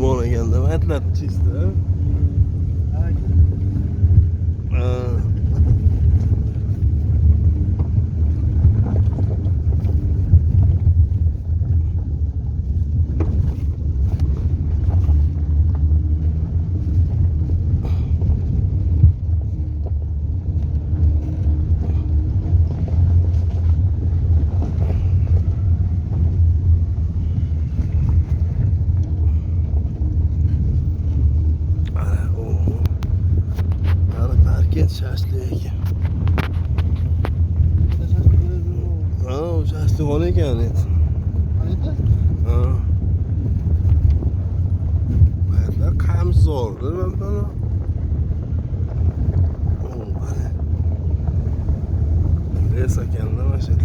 bol ekanda aytlar chista. Şaşlık. Şaşlık ol ekan. Bayatlar kamzordir mana. Res ekanda mashina.